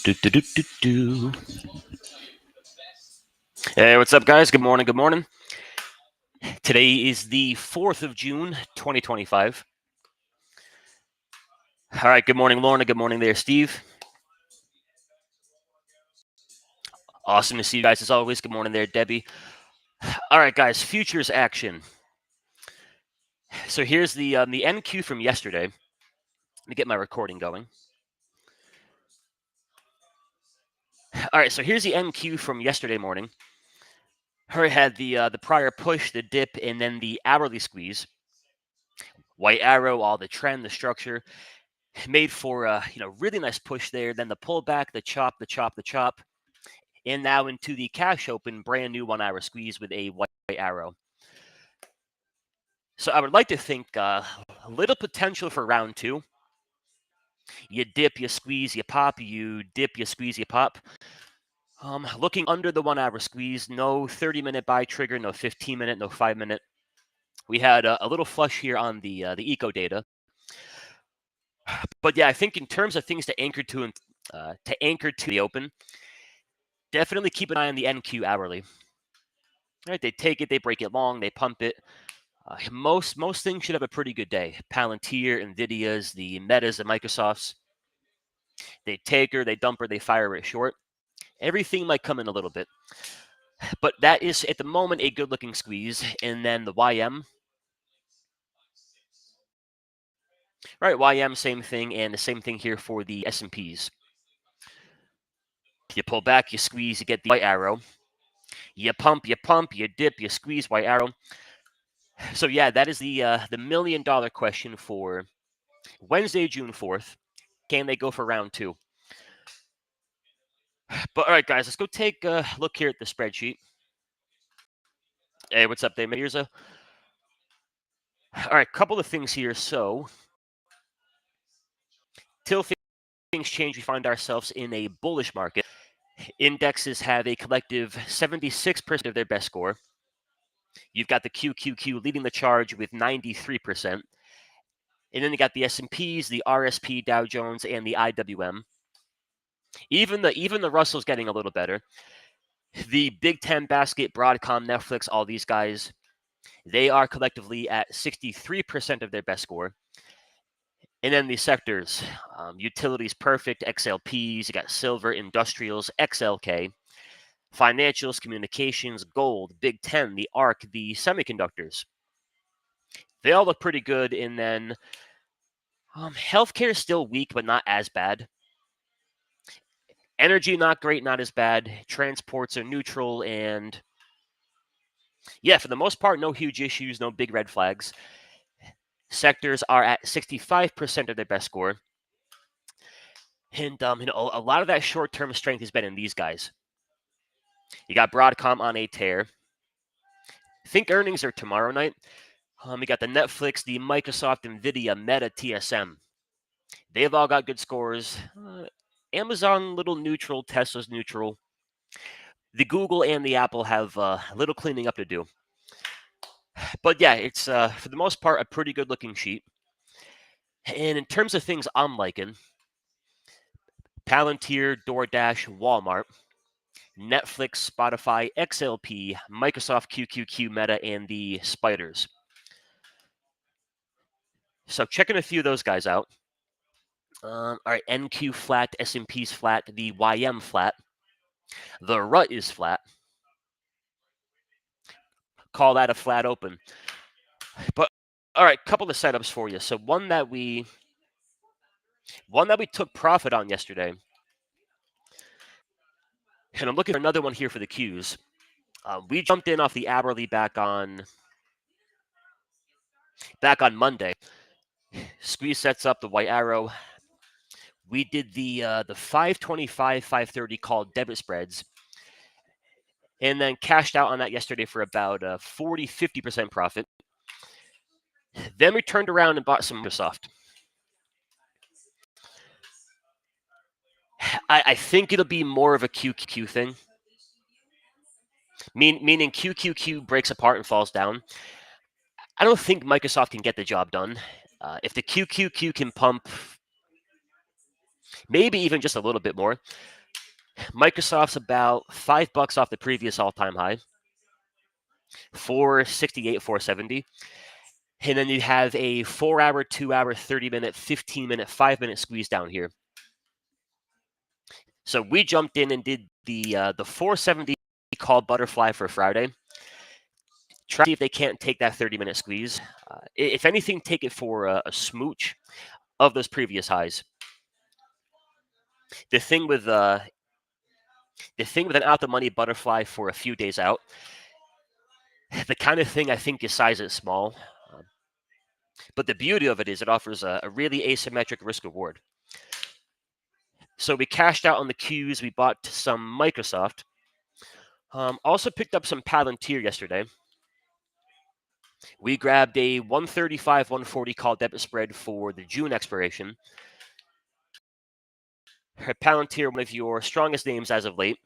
Do, do, do, do, do. Hey, what's up, guys? Good morning. Good morning. Today is the 4th of June, 2025. All right. Good morning, Lorna. Good morning there, Steve. Awesome to see you guys as always. Good morning there, Debbie. All right, guys. Futures action. So here's the NQ from yesterday. Let me get my recording going. All right. So here's the NQ from yesterday morning. It had the prior push, the dip, and then the hourly squeeze. White arrow, all the trend, the structure. Made for a really nice push there. Then the pullback, the chop, and now into the cash open, brand new 1 hour squeeze with a white arrow. So I would like to think a little potential for round two. You dip, you squeeze, you pop. You dip, you squeeze, you pop. Looking under the 1 hour squeeze, no 30-minute buy trigger, no 15-minute, no 5-minute. We had a little flush here on the eco data. But yeah, I think in terms of things to anchor to the open, definitely keep an eye on the NQ hourly. All right, they take it, they break it long, they pump it. Most things should have a pretty good day. Palantir, Nvidia's, the Metas, the Microsofts. They take her, they dump her, they fire it short. Everything might come in a little bit. But that is, at the moment, a good-looking squeeze. And then the YM. Right, YM, same thing, and the same thing here for the S&Ps. You pull back, you squeeze, you get the white arrow. You pump, you dip, you squeeze, white arrow. So yeah, that is the million-dollar question for Wednesday, June 4th. Can they go for round two? But all right, guys, let's go take a look here at the spreadsheet. Hey, what's up there, Mirza? All right, couple of things here. So, till things change, we find ourselves in a bullish market. Indexes have a collective 76% of their best score. You've got the QQQ leading the charge with 93%. And then you got the S&Ps, the RSP, Dow Jones, and the IWM. Even the Russell's getting a little better. The Big 10 basket, Broadcom, Netflix, all these guys, they are collectively at 63% of their best score. And then the sectors, utilities, perfect, XLPs, you got silver, industrials, XLK, financials, communications, gold, Big 10, the ARC, the semiconductors. They all look pretty good. And then healthcare is still weak, but not as bad. Energy, not great, not as bad. Transports are neutral. And yeah, for the most part, no huge issues, no big red flags. Sectors are at 65% of their best score. And a lot of that short-term strength has been in these guys. You got Broadcom on a tear. I think earnings are tomorrow night. We got the Netflix, the Microsoft, Nvidia, Meta, TSM. They've all got good scores. Amazon, little neutral. Tesla's neutral. The Google and the Apple have a little cleaning up to do. But yeah, it's, for the most part, a pretty good-looking sheet. And in terms of things I'm liking, Palantir, DoorDash, Walmart, Netflix, Spotify, XLP, Microsoft, QQQ, Meta, and the Spiders. So checking a few of those guys out. All right, NQ flat, S&P's flat, the YM flat. The RUT is flat. Call that a flat open. But all right, couple of setups for you. So one that we took profit on yesterday. And I'm looking for another one here for the Qs. We jumped in off the hourly back on Monday. Squeeze sets up the white arrow. We did the 525, 530 called debit spreads, and then cashed out on that yesterday for about 40, 50% profit. Then we turned around and bought some Microsoft. I think it'll be more of a QQQ thing. Meaning QQQ breaks apart and falls down. I don't think Microsoft can get the job done. If the QQQ can pump maybe even just a little bit more, Microsoft's about $5 off the previous all-time high, 468, 470. And then you have a 4-hour, 2-hour, 30-minute, 15-minute, 5-minute squeeze down here. So we jumped in and did the 470 called butterfly for Friday. Try to see if they can't take that 30-minute squeeze. If anything, take it for a smooch of those previous highs. The thing with an out the money butterfly for a few days out, the kind of thing I think you size it small. But the beauty of it is it offers a really asymmetric risk reward. So we cashed out on the Qs. We bought some Microsoft. Also picked up some Palantir yesterday. We grabbed a 135, 140 call debit spread for the June expiration. Palantir, one of your strongest names as of late.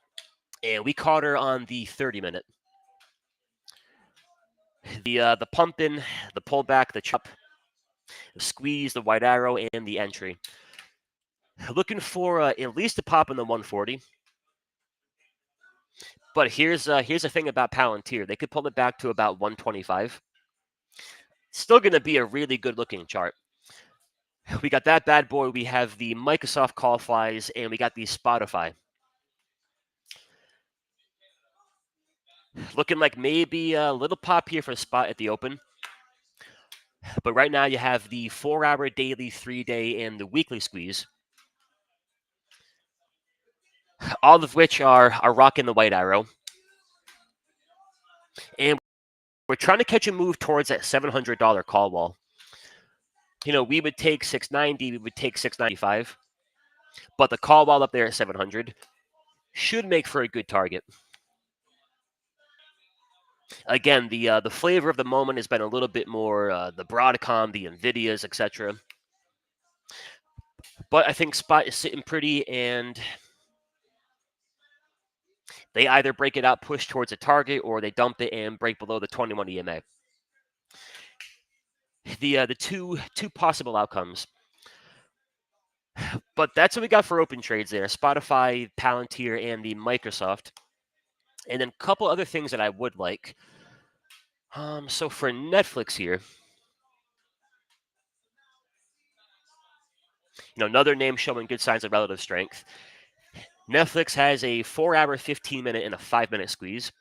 And we caught her on the 30-minute. The pump in, the pullback, the chop, the squeeze, the white arrow, and the entry. Looking for at least a pop in the 140. But here's the thing about Palantir. They could pull it back to about 125. Still going to be a really good-looking chart. We got that bad boy. We have the Microsoft call flies, and we got the Spotify. Looking like maybe a little pop here for a spot at the open. But right now you have the 4-hour, daily, 3-day, and the weekly squeeze. All of which are rocking the white arrow. And we're trying to catch a move towards that $700 call wall. You know, we would take 690, we would take 695. But the call wall up there at 700 should make for a good target. Again, the flavor of the moment has been a little bit more the Broadcom, the Nvidias, etc. But I think spot is sitting pretty, and they either break it out, push towards a target, or they dump it and break below the 21 EMA. The two possible outcomes. But that's what we got for open trades there: Spotify, Palantir, and the Microsoft. And then a couple other things that I would like. So for Netflix here, another name showing good signs of relative strength. Netflix has a 4-hour, 15-minute, and a 5-minute squeeze.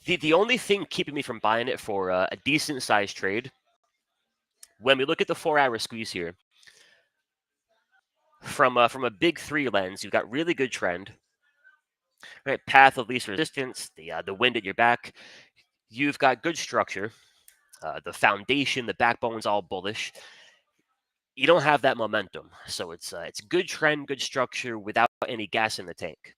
The only thing keeping me from buying it for a decent sized trade, when we look at the 4-hour squeeze here, from a big three lens, you've got really good trend. Right, path of least resistance, the wind at your back. You've got good structure. The foundation, the backbone's all bullish. You don't have that momentum, so it's good trend, good structure without any gas in the tank.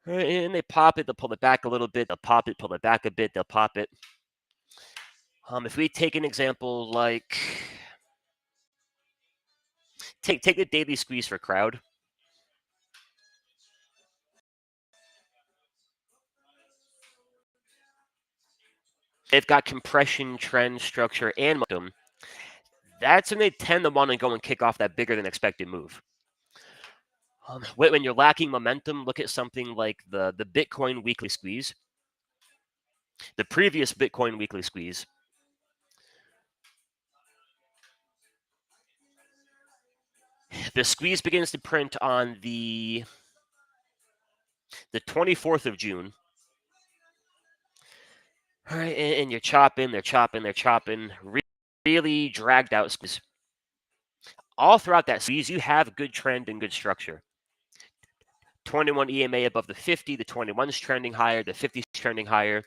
And they pop it, they'll pull it back a little bit, they'll pop it, pull it back a bit, they'll pop it. If we take an example like take the daily squeeze for crowd. They've got compression, trend, structure, and momentum. That's when they tend to want to go and kick off that bigger than expected move. When you're lacking momentum, look at something like the Bitcoin weekly squeeze, the previous Bitcoin weekly squeeze. The squeeze begins to print on the 24th of June. All right, and you're chopping, they're chopping. Really dragged out squeeze. All throughout that squeeze, you have good trend and good structure. 21 EMA above the 50, the 21's trending higher, the 50's trending higher.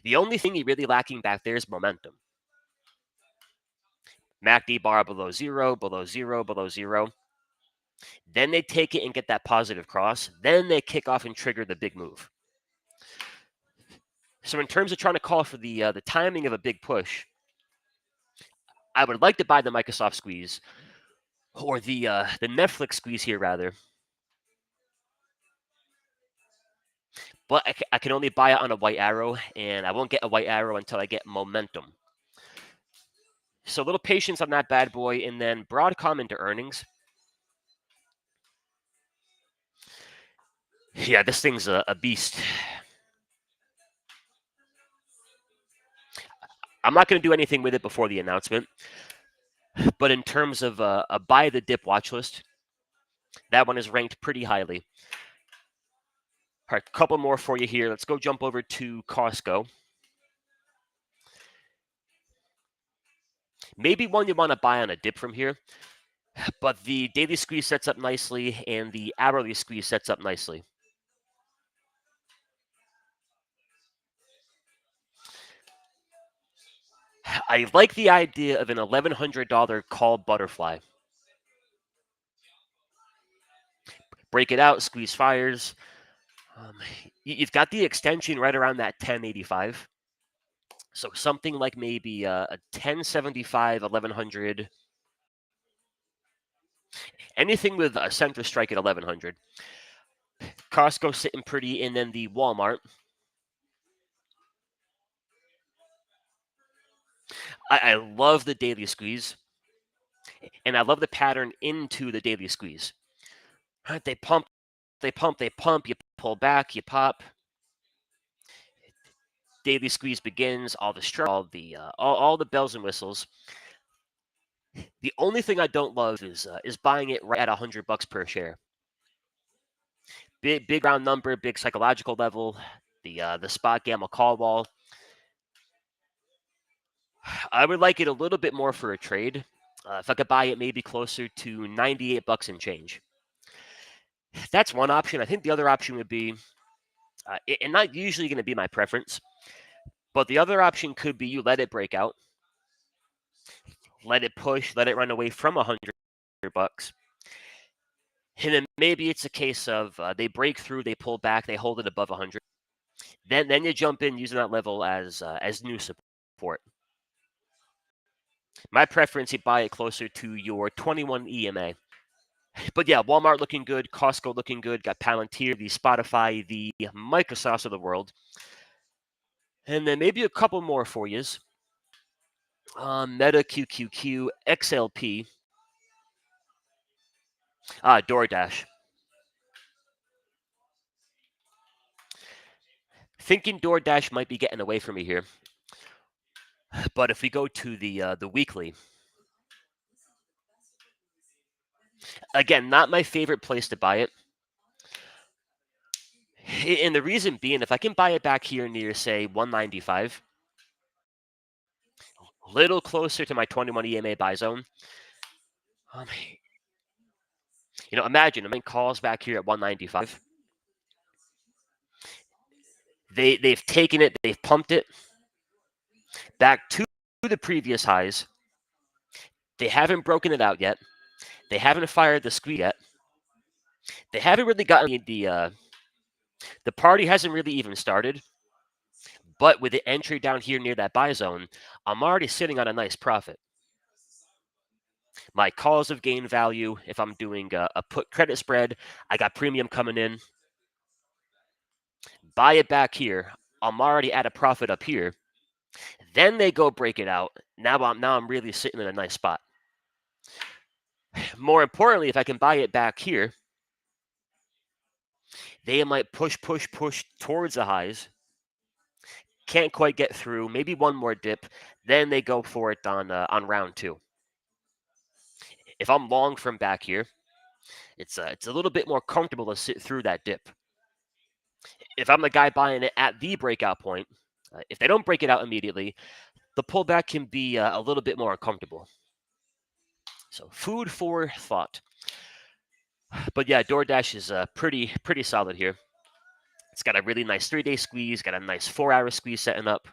The only thing you're really lacking back there is momentum. MACD bar below zero, below zero, below zero. Then they take it and get that positive cross. Then they kick off and trigger the big move. So in terms of trying to call for the timing of a big push, I would like to buy the Microsoft squeeze, or the Netflix squeeze here rather. But I can only buy it on a white arrow, and I won't get a white arrow until I get momentum. So a little patience on that bad boy, and then Broadcom into earnings. Yeah, this thing's a beast. I'm not going to do anything with it before the announcement, but in terms of a buy the dip watch list, that one is ranked pretty highly. All right, a couple more for you here. Let's go jump over to Costco. Maybe one you want to buy on a dip from here, but the daily squeeze sets up nicely and the hourly squeeze sets up nicely. I like the idea of an $1,100 call butterfly. Break it out, squeeze fires. You've got the extension right around that 1085. So something like maybe a 1075, 1100. Anything with a center strike at 1100. Costco sitting pretty, and then the Walmart. I love the daily squeeze, and I love the pattern into the daily squeeze. Right, they pump, they pump, they pump. You pull back, you pop. Daily squeeze begins. All the all the bells and whistles. The only thing I don't love is buying it right at $100 per share. Big round number, big psychological level. The spot gamma call wall. I would like it a little bit more for a trade. If I could buy it maybe closer to $98 and change. That's one option. I think the other option would be, and not usually going to be my preference, but the other option could be you let it break out, let it push, let it run away from $100, and then maybe it's a case of they break through, they pull back, they hold it above 100. Then you jump in using that level as new support. My preference, you buy it closer to your 21 EMA. But yeah, Walmart looking good, Costco looking good, got Palantir, the Spotify, the Microsoft of the world. And then maybe a couple more for you. Meta, QQQ, XLP, DoorDash. Thinking DoorDash might be getting away from me here. But if we go to the weekly, again, not my favorite place to buy it. And the reason being, if I can buy it back here near, say, 195, a little closer to my 21 EMA buy zone. Imagine I'm in calls back here at 195. They've taken it, they've pumped it back to the previous highs. They haven't broken it out yet. They haven't fired the squeeze yet. They haven't really gotten the party hasn't really even started. But with the entry down here near that buy zone, I'm already sitting on a nice profit. My calls have gained value. If I'm doing a put credit spread, I got premium coming in. Buy it back here. I'm already at a profit up here. Then they go break it out. Now I'm really sitting in a nice spot. More importantly, if I can buy it back here, they might push towards the highs. Can't quite get through. Maybe one more dip. Then they go for it on round two. If I'm long from back here, it's a little bit more comfortable to sit through that dip. If I'm the guy buying it at the breakout point, if they don't break it out immediately, the pullback can be a little bit more uncomfortable. So food for thought. But yeah, DoorDash is pretty solid here. It's got a really nice 3-day squeeze, got a nice 4-hour squeeze setting up.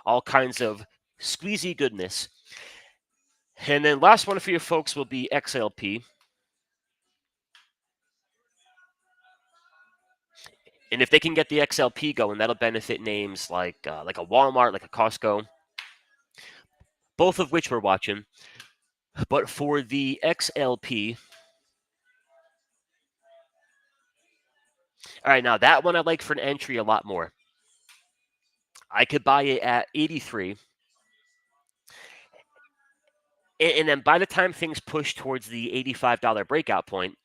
All kinds of squeezy goodness. And then last one for you folks will be XLP. And if they can get the XLP going, that'll benefit names like a Walmart, like a Costco, both of which we're watching. But for the XLP, all right, now that one I like for an entry a lot more. I could buy it at 83. And then by the time things push towards the $85 breakout point,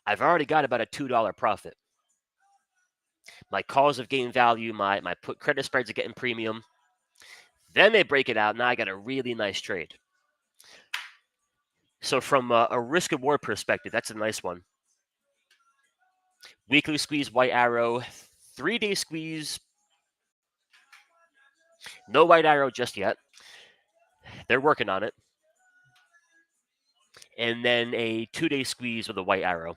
I've already got about a $2 profit. My calls have gained value. My put credit spreads are getting premium. Then they break it out. Now I got a really nice trade. So from a risk reward perspective, that's a nice one. Weekly squeeze, white arrow. 3-day squeeze. No white arrow just yet. They're working on it. And then a 2-day squeeze with a white arrow.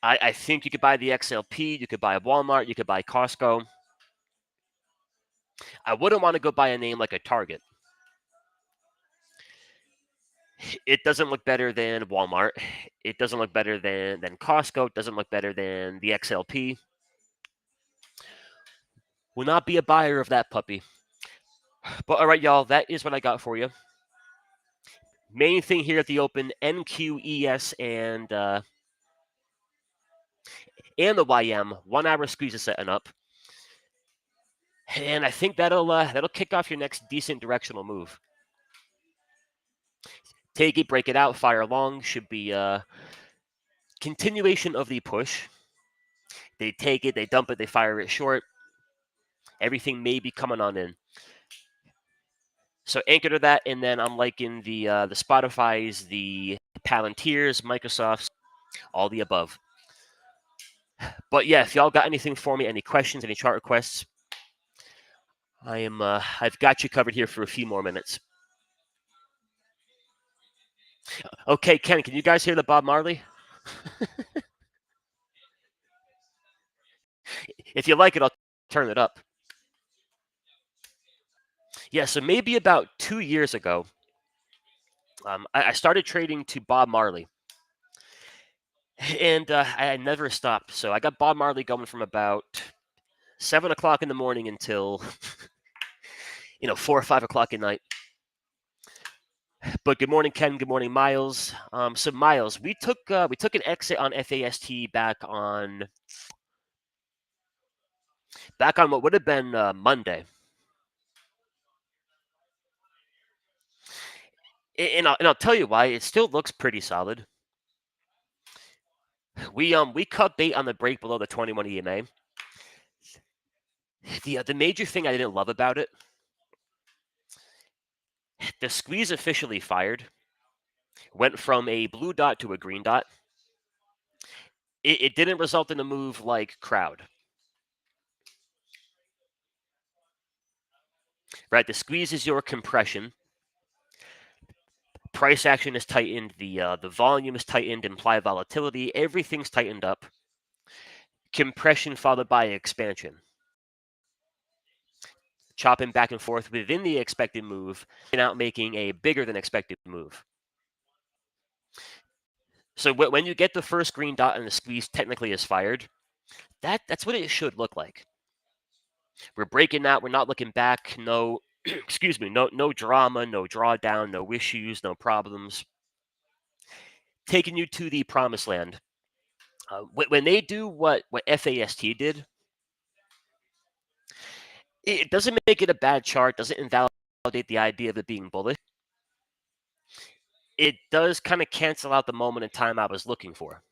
I think you could buy the XLP. You could buy a Walmart. You could buy Costco. I wouldn't want to go buy a name like a Target. It doesn't look better than Walmart. It doesn't look better than Costco. It doesn't look better than the XLP. Will not be a buyer of that puppy. But all right, y'all, that is what I got for you. Main thing here at the open, NQES and the YM, 1 hour squeeze is setting up. And I think that'll kick off your next decent directional move. Take it, break it out, fire long. Should be a continuation of the push. They take it, they dump it, they fire it short. Everything may be coming on in. So anchor to that, and then I'm liking the Spotify's, the Palantirs, Microsoft's, all the above. But yeah, if y'all got anything for me, any questions, any chart requests, I've got you covered here for a few more minutes. Okay, Ken, can you guys hear the Bob Marley? If you like it, I'll turn it up. Yeah, so maybe about 2 years ago, I started trading to Bob Marley. And I never stopped. So I got Bob Marley going from about 7 o'clock in the morning until 4 or 5 o'clock at night. But good morning, Ken. Good morning, Miles. So Miles, we took an exit on FAST back on what would have been Monday. And I'll tell you why. It still looks pretty solid. We cut bait on the break below the 21 EMA. The major thing I didn't love about it, the squeeze officially fired. Went from a blue dot to a green dot. It didn't result in a move like crowd. Right, the squeeze is your compression. Price action is tightened. The volume is tightened. Implied volatility, everything's tightened up. Compression followed by expansion. Chopping back and forth within the expected move, and out making a bigger than expected move. So when you get the first green dot and the squeeze technically is fired, that's what it should look like. We're breaking out. We're not looking back. No, excuse me. No drama. No drawdown. No issues. No problems. Taking you to the promised land. When they do what FAST did, it doesn't make it a bad chart. Doesn't invalidate the idea of it being bullish. It does kind of cancel out the moment in time I was looking for.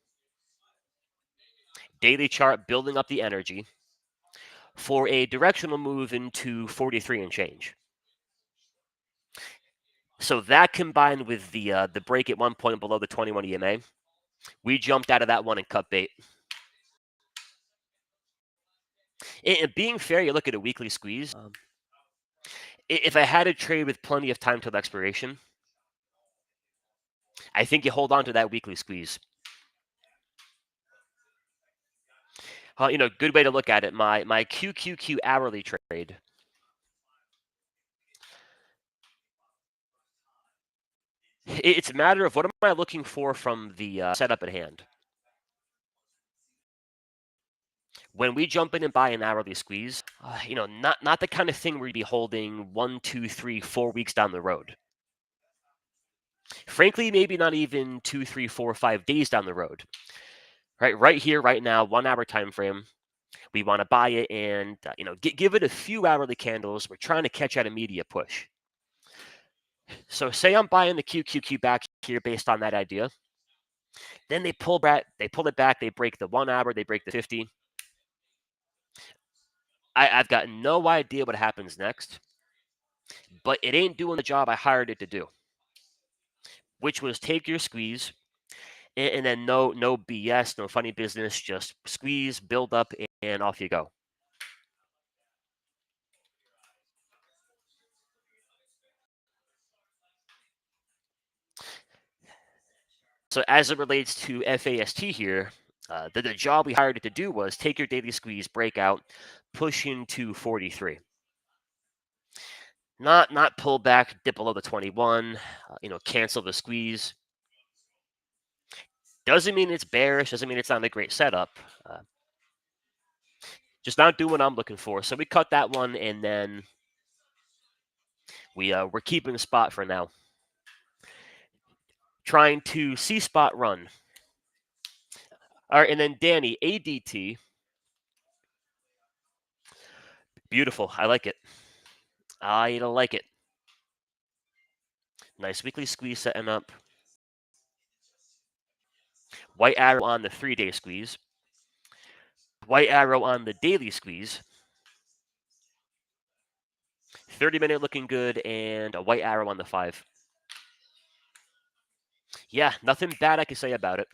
Daily chart building up the energy for a directional move into 43 and change. So that combined with the break at one point below the 21 EMA, we jumped out of that one and cut bait. And being fair, you look at a weekly squeeze. If I had a trade with plenty of time till expiration, I think you hold on to that weekly squeeze. Good way to look at it. My QQQ hourly trade. It's a matter of what am I looking for from the setup at hand. When we jump in and buy an hourly squeeze, not the kind of thing we'd be holding 1, 2, 3, 4 weeks down the road. Frankly, maybe not even 2, 3, 4, 5 days down the road. Right here, right now, 1 hour time frame. We want to buy it and give it a few hourly candles. We're trying to catch that immediate push. So say I'm buying the QQQ back here based on that idea. Then they pull it back, they break the 1 hour, they break the 50. I've got no idea what happens next, but it ain't doing the job I hired it to do, which was take your squeeze and then no BS, no funny business, just squeeze, build up, and off you go. So as it relates to FAST here, the job we hired it to do was take your daily squeeze, break out, push into 43. Not pull back, dip below the 21, cancel the squeeze. Doesn't mean it's bearish, doesn't mean it's not a great setup. Just not doing what I'm looking for. So we cut that one, and then we're keeping the spot for now. Trying to see spot run. All right, and then Danny, ADT. Beautiful. I like it. I like it. Nice weekly squeeze setting up. White arrow on the 3-day squeeze. White arrow on the daily squeeze. 30-minute looking good, and a white arrow on the 5. Yeah, nothing bad I can say about it.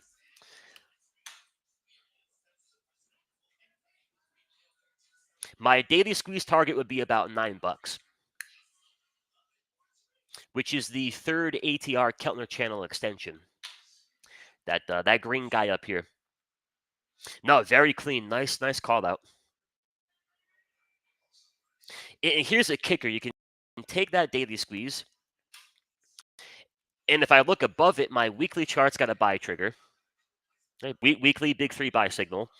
My daily squeeze target would be about $9, which is the third ATR Keltner channel extension. That green guy up here. No, very clean. Nice call out. And here's a kicker. You can take that daily squeeze, and if I look above it, my weekly chart's got a buy trigger. Weekly big 3 buy signal.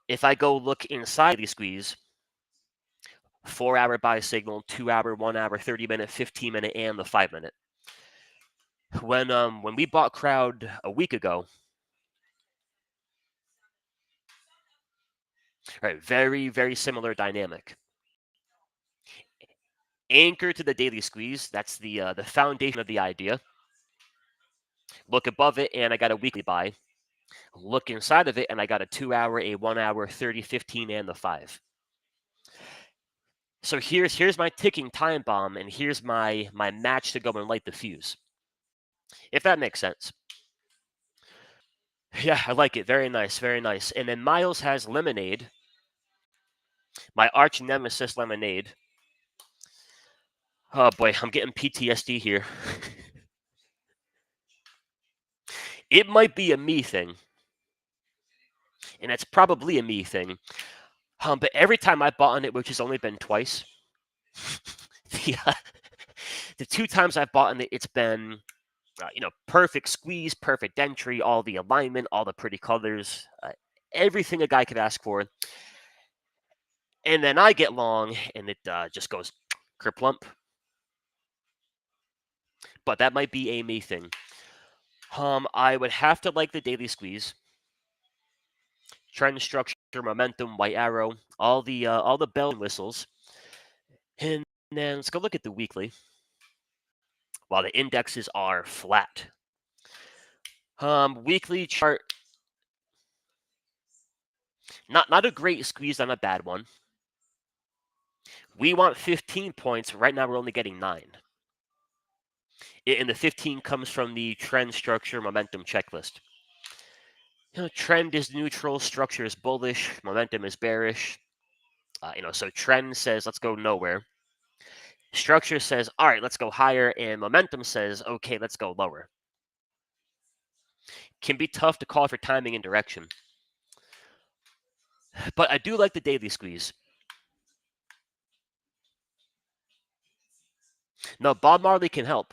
If I go look inside the squeeze, 4-hour buy signal, 2-hour, 1-hour, 30-minute, 15-minute, and the 5-minute. When we bought Crowd a week ago, right, very, very similar dynamic. Anchor to the daily squeeze. That's the foundation of the idea. Look above it, and I got a weekly buy. Look inside of it, and I got a 2-hour, a 1-hour, 30, 15, and the 5. So here's my ticking time bomb, and here's my match to go and light the fuse. If that makes sense. Yeah, I like it. Very nice, very nice. And then Miles has Lemonade. My arch nemesis Lemonade. Oh boy, I'm getting PTSD here. It might be a me thing. And it's probably a me thing. But every time I bought on it, which has only been twice, the 2 times I've bought on it, it's been perfect squeeze, perfect entry, all the alignment, all the pretty colors, everything a guy could ask for. And then I get long, and it just goes kerplump. But that might be a me thing. I would have to like the daily squeeze. Trend structure, momentum, white arrow, all the bell and whistles. And then let's go look at the weekly. While the indexes are flat. Weekly chart, not a great squeeze on a bad one. We want 15 points. Right now, we're only getting 9. And the 15 comes from the trend structure momentum checklist. Trend is neutral, structure is bullish, momentum is bearish. So trend says let's go nowhere. Structure says all right, let's go higher, and momentum says okay, let's go lower. Can be tough to call for timing and direction, but I do like the daily squeeze. No, Bob Marley can help.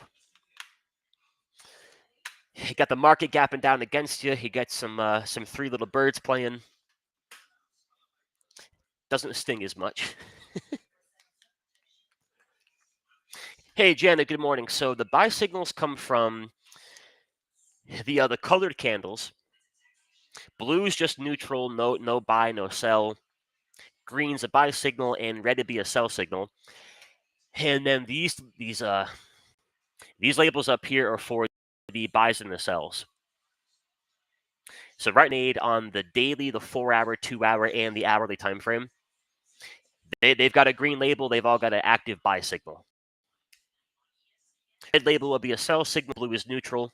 He got the market gapping down against you. He gets some 3 little birds playing. Doesn't sting as much. Hey, Janet, good morning. So the buy signals come from the colored candles. Blue is just neutral, no buy, no sell. Green's a buy signal, and red would be a sell signal. And then these These labels up here are for the buys and the sells. So right made on the daily, the 4-hour, 2-hour, and the hourly time frame. They've got a green label. They've all got an active buy signal. Red label will be a sell signal. Blue is neutral.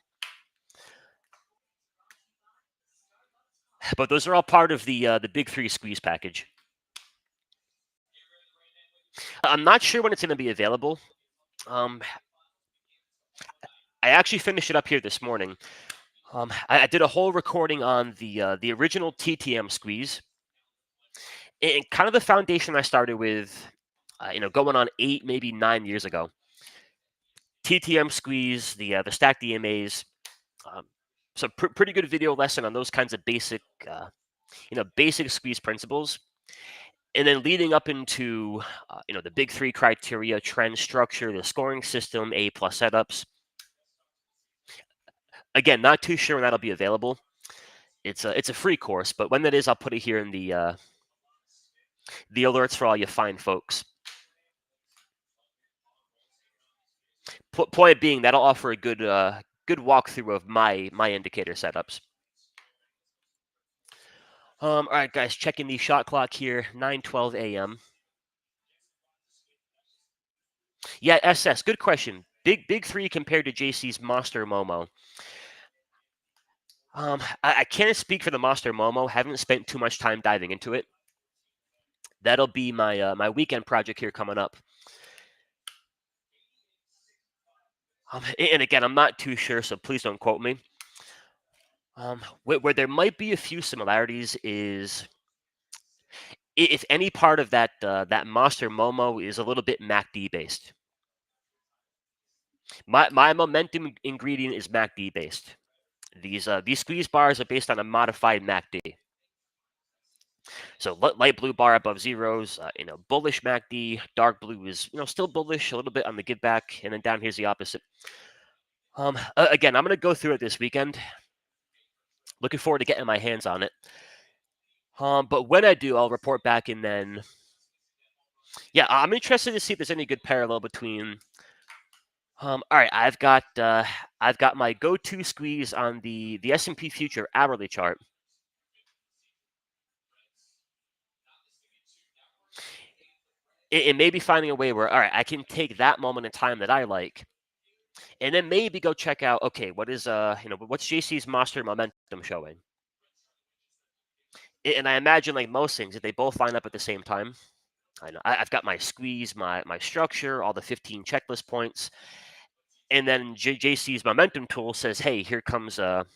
But those are all part of the big three squeeze package. I'm not sure when it's going to be available. I actually finished it up here this morning. I did a whole recording on the original TTM squeeze, and kind of the foundation I started with, going on 8, maybe 9 years ago. TTM squeeze, the stacked DMAs. So pretty good video lesson on those kinds of basic, basic squeeze principles. And then leading up into, the big three criteria: trend, structure, the scoring system, A+ setups. Again, not too sure when that'll be available. It's a free course, but when that is, I'll put it here in the alerts for all you fine folks. Point being, that'll offer a good walkthrough of my indicator setups. All right, guys, checking the shot clock here, 9:12 a.m. Yeah, SS, good question. Big three compared to JC's Monster Momo. I can't speak for the Monster Momo. Haven't spent too much time diving into it. That'll be my my weekend project here coming up. And again, I'm not too sure, so please don't quote me. Where there might be a few similarities is if any part of that Monster Momo is a little bit MACD based. My momentum ingredient is MACD based. These squeeze bars are based on a modified MACD. So light blue bar above zeros, bullish MACD. Dark blue is still bullish, a little bit on the give back, and then down here's the opposite. Again, I'm gonna go through it this weekend. Looking forward to getting my hands on it. But when I do, I'll report back, and then yeah, I'm interested to see if there's any good parallel between. All right, I've got my go-to squeeze on the S&P future hourly chart. It may be finding a way where, all right, I can take that moment in time that I like, and then maybe go check out, okay, what is what's JC's Monster Momentum showing? And I imagine, like most things, if they both line up at the same time, I know I've got my squeeze, my structure, all the 15 checklist points, and then JC's Momentum tool says, hey, here comes some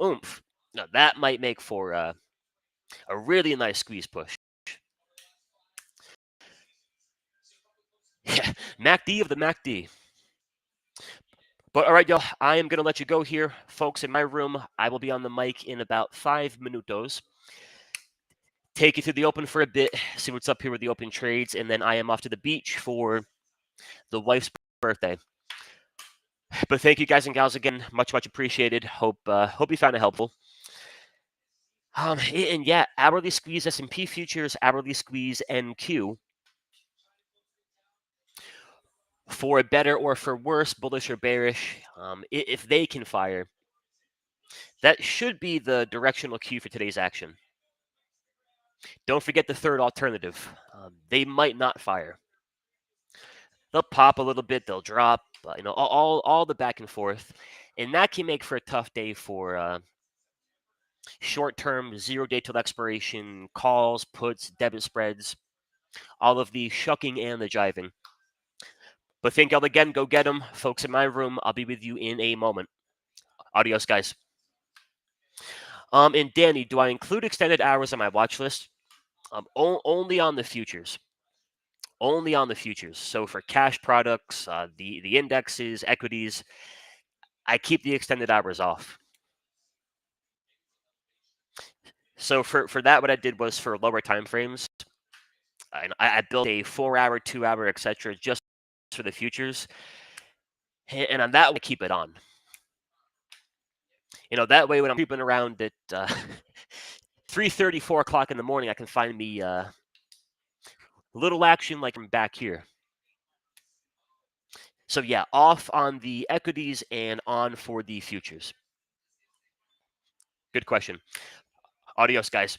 oomph. Now that might make for a really nice squeeze push. Yeah, MACD of the MACD. But all right, y'all, I am going to let you go here. Folks, in my room, I will be on the mic in about 5 minutos. Take you through the open for a bit, see what's up here with the open trades, and then I am off to the beach for the wife's birthday. But thank you guys and gals again. Much appreciated. Hope you found it helpful. And yeah, hourly squeeze S&P futures, hourly squeeze NQ. For better or for worse, bullish or bearish, if they can fire, that should be the directional cue for today's action. Don't forget the third alternative. They might not fire. They'll pop a little bit, they'll drop, all the back and forth, and that can make for a tough day for short-term, 0 day till expiration, calls, puts, debit spreads, all of the shucking and the jiving. But thank y'all again. Go get them. Folks in my room, I'll be with you in a moment. Adios, guys. And Danny, do I include extended hours on my watch list? Only on the futures. Only on the futures. So for cash products, the indexes, equities, I keep the extended hours off. So for that, what I did was for lower time frames, I built a 4-hour, 2-hour, etc. just for the futures, and on that, I keep it on. That way when I'm creeping around at 3:30, 4 o'clock in the morning, I can find me little action like I'm back here. So yeah, off on the equities and on for the futures. Good question. Adios, guys.